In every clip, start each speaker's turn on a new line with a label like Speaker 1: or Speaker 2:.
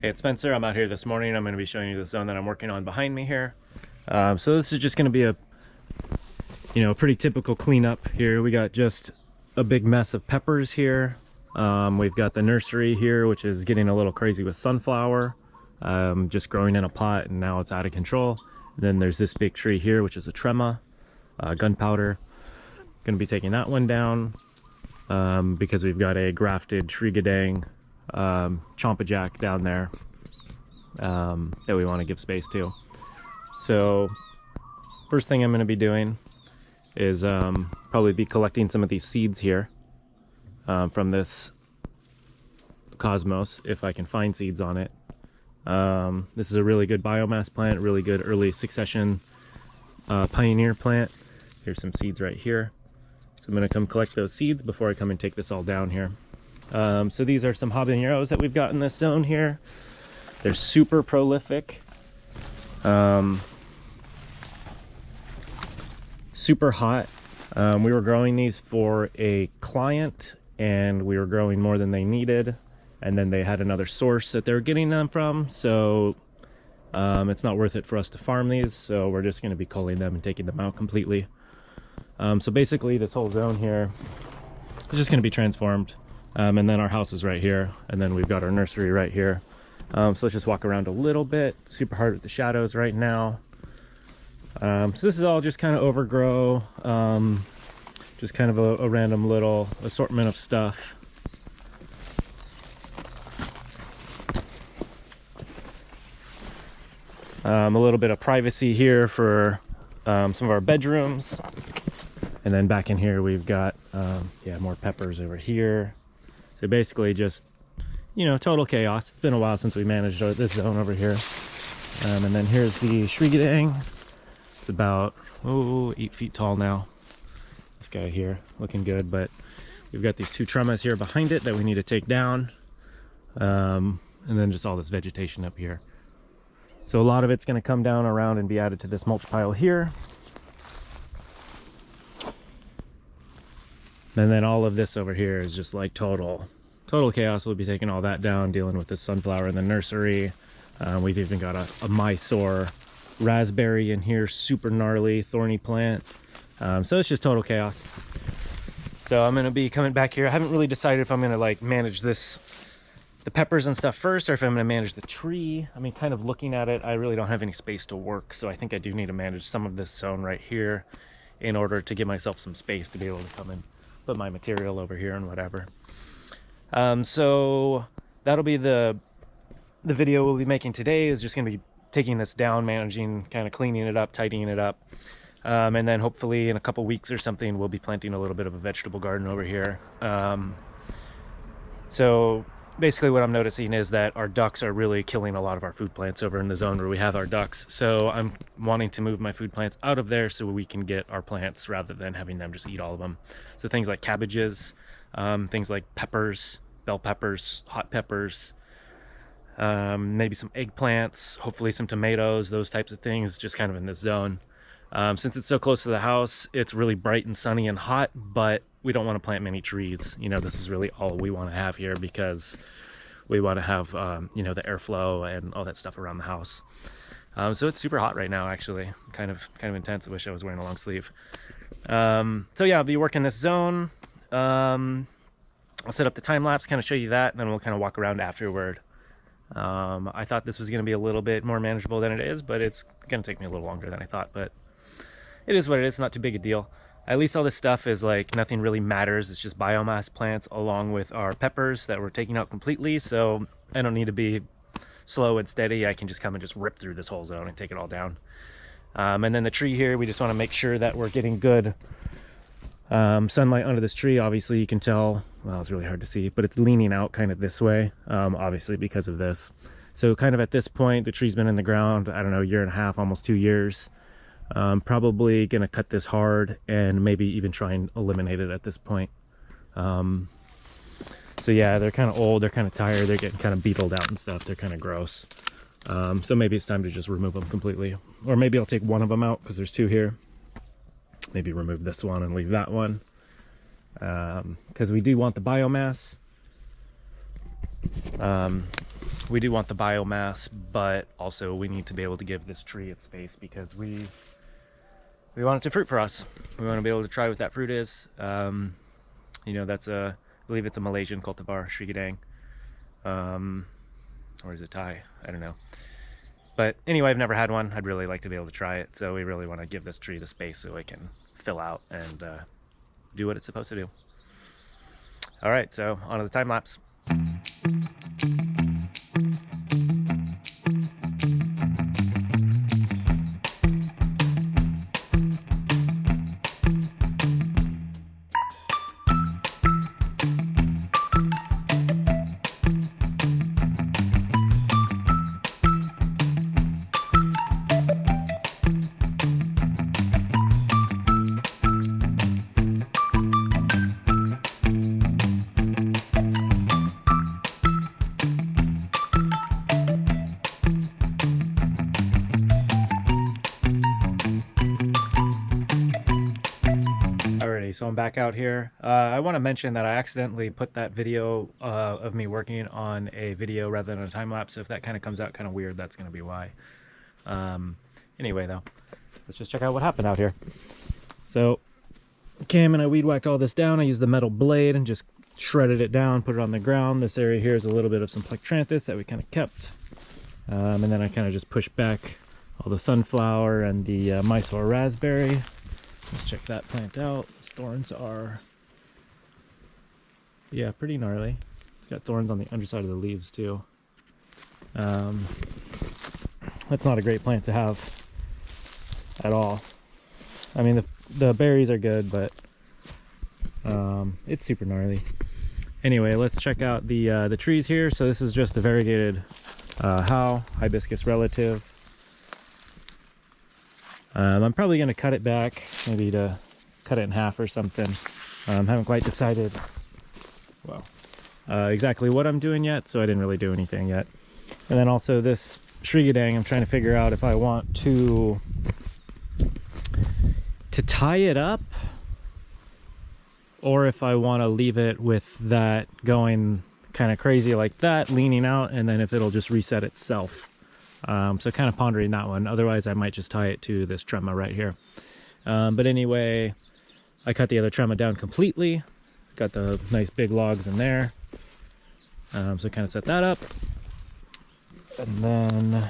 Speaker 1: Hey, it's Spencer. I'm out here this morning. I'm going to be showing you the zone that I'm working on behind me here. So this is just going to be a, pretty typical cleanup here. We got just a big mess of peppers here. We've got the nursery here, which is getting a little crazy with sunflower, just growing in a pot, and now it's out of control. And then there's this big tree here, which is a trema, gunpowder. Going to be taking that one down because we've got a grafted tree Gading, Chempejak down there that we want to give space to. So first thing I'm going to be doing is probably be collecting some of these seeds here from this cosmos, if I can find seeds on it. This is a really good biomass plant, really good early succession pioneer plant. Here's some seeds right here. So I'm going to come collect those seeds before I come and take this all down here. So these are some habaneros that we've got in this zone here. They're super prolific, super hot. We were growing these for a client, and we were growing more than they needed, and then they had another source that they were getting them from, so it's not worth it for us to farm these, so we're just going to be culling them and taking them out completely. So basically this whole zone here is just going to be transformed. And then our house is right here, and then we've got our nursery right here. So let's just walk around a little bit. Super hard with the shadows right now. So this is all just kind of overgrow, just kind of a random little assortment of stuff. A little bit of privacy here for some of our bedrooms. And then back in here we've got more peppers over here. So basically just, total chaos. It's been a while since we managed this zone over here. And then here's the Gading. It's about, 8 feet tall now. This guy here, looking good, but we've got these two tremas here behind it that we need to take down. And then just all this vegetation up here. So a lot of it's gonna come down around and be added to this mulch pile here. And then all of this over here is just like total chaos. We'll be taking all that down, dealing with this sunflower in the nursery. We've even got a Mysore raspberry in here, super gnarly, thorny plant. So it's just total chaos. So I'm gonna be coming back here. I haven't really decided if I'm gonna manage the peppers and stuff first, or if I'm gonna manage the tree. I mean, kind of looking at it, I really don't have any space to work, so I think I do need to manage some of this zone right here in order to give myself some space to be able to come in, put my material over here and whatever. So that'll be the video we'll be making today. Is just going to be taking this down, managing, kind of cleaning it up, tidying it up. And then hopefully in a couple weeks or something, we'll be planting a little bit of a vegetable garden over here. So basically what I'm noticing is that our ducks are really killing a lot of our food plants over in the zone where we have our ducks. So I'm wanting to move my food plants out of there so we can get our plants rather than having them just eat all of them. So things like cabbages, things like peppers, bell peppers, hot peppers, maybe some eggplants, hopefully some tomatoes, those types of things, just kind of in this zone. Since it's so close to the house, it's really bright and sunny and hot, but we don't want to plant many trees. This is really all we want to have here because we want to have, the airflow and all that stuff around the house. So it's super hot right now, actually, kind of intense. I wish I was wearing a long sleeve. So yeah, I'll be working this zone. I'll set up the time lapse, kind of show you that, and then we'll kind of walk around afterward. I thought this was going to be a little bit more manageable than it is, but it's going to take me a little longer than I thought, but it is what it is. It's not too big a deal. At least all this stuff is nothing really matters. It's just biomass plants along with our peppers that we're taking out completely, so I don't need to be slow and steady. I can just come and just rip through this whole zone and take it all down. And then the tree here, we just want to make sure that we're getting good sunlight under this tree. Obviously you can tell, well, it's really hard to see, but it's leaning out kind of this way, obviously because of this. So kind of at this point, the tree's been in the ground, I don't know, 1.5 years, almost 2 years. Probably gonna cut this hard and maybe even try and eliminate it at this point. So yeah, they're kind of old, they're kind of tired, they're getting kind of beetled out and stuff, they're kind of gross. So maybe it's time to just remove them completely. Or maybe I'll take one of them out because there's two here. Maybe remove this one and leave that one. Because we do want the biomass. we do want the biomass, but also we need to be able to give this tree its space because we want it to fruit for us. We want to be able to try what that fruit is. You know, that's I believe it's a Malaysian cultivar, Sri Gading. Or is it Thai? I don't know. But anyway, I've never had one. I'd really like to be able to try it. So we really want to give this tree the space so it can fill out and do what it's supposed to do. All right, so on to the time lapse. So I'm back out here. I want to mention that I accidentally put that video of me working on a video rather than a time lapse. If that kind of comes out kind of weird, that's going to be why. Anyway, though, let's just check out what happened out here. So Cam and I weed whacked all this down. I used the metal blade and just shredded it down, put it on the ground. This area here is a little bit of some plectranthus that we kind of kept. And then I kind of just pushed back all the sunflower and the Mysore raspberry. Let's check that plant out. Thorns are, yeah, pretty gnarly. It's got thorns on the underside of the leaves too. That's not a great plant to have at all. I mean, the berries are good, but it's super gnarly. Anyway, let's check out the trees here. So this is just a variegated hibiscus relative. I'm probably going to cut it back, maybe to cut it in half or something. Haven't quite decided, well, exactly what I'm doing yet, so I didn't really do anything yet. And then also this Sri Gading, I'm trying to figure out if I want to tie it up or if I want to leave it with that going kind of crazy like that, leaning out, and then if it'll just reset itself. So kind of pondering that one. Otherwise I might just tie it to this tremma right here. But anyway, I cut the other tremma down completely. Got the nice big logs in there. So kind of set that up. And then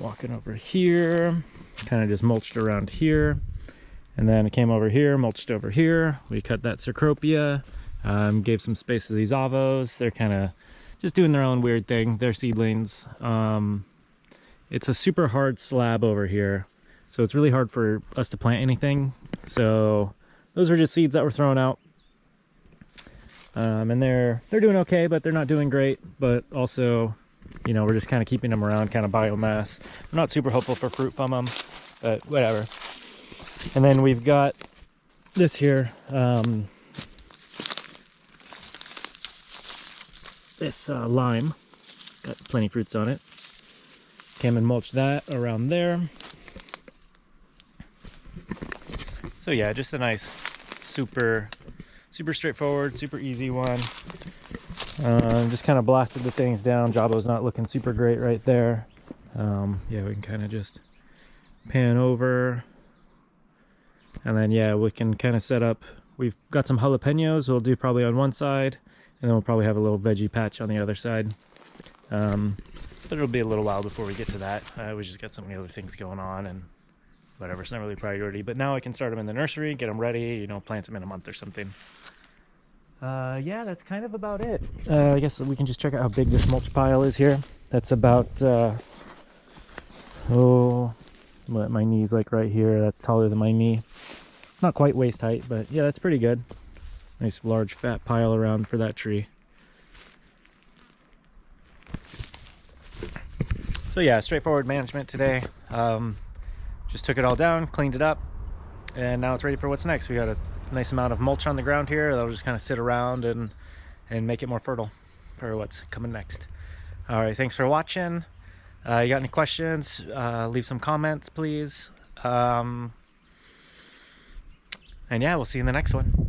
Speaker 1: walking over here, kind of just mulched around here. And then I came over here, mulched over here. We cut that Cecropia, gave some space to these avos. They're kind of just doing their own weird thing. They're seedlings. It's a super hard slab over here, so it's really hard for us to plant anything. So those were just seeds that were thrown out. And they're doing okay, but they're not doing great. But also, you know, we're just kind of keeping them around, kind of biomass. I'm not super hopeful for fruit from them, but whatever. And then we've got this here. This lime, got plenty of fruits on it. Came and mulched that around there. So yeah, just a nice, super straightforward, super easy one. Just kind of blasted the things down. Jabo's not looking super great right there. Yeah, we can kind of just pan over. And then yeah, we can kind of set up, we've got some jalapenos we'll do probably on one side, and then we'll probably have a little veggie patch on the other side. But it'll be a little while before we get to that. We just got so many other things going on and whatever, it's not really a priority. But now I can start them in the nursery, get them ready, you know, plant them in a month or something. Yeah, that's kind of about it. I guess we can just check out how big this mulch pile is here. That's about, what my knee's like right here. That's taller than my knee. Not quite waist height, but yeah, that's pretty good. Nice large fat pile around for that tree. So yeah, straightforward management today. Just took it all down, cleaned it up, and now it's ready for what's next. We got a nice amount of mulch on the ground here that'll just kind of sit around and make it more fertile for what's coming next. All right, thanks for watching. You got any questions? Leave some comments, please. And yeah, we'll see you in the next one.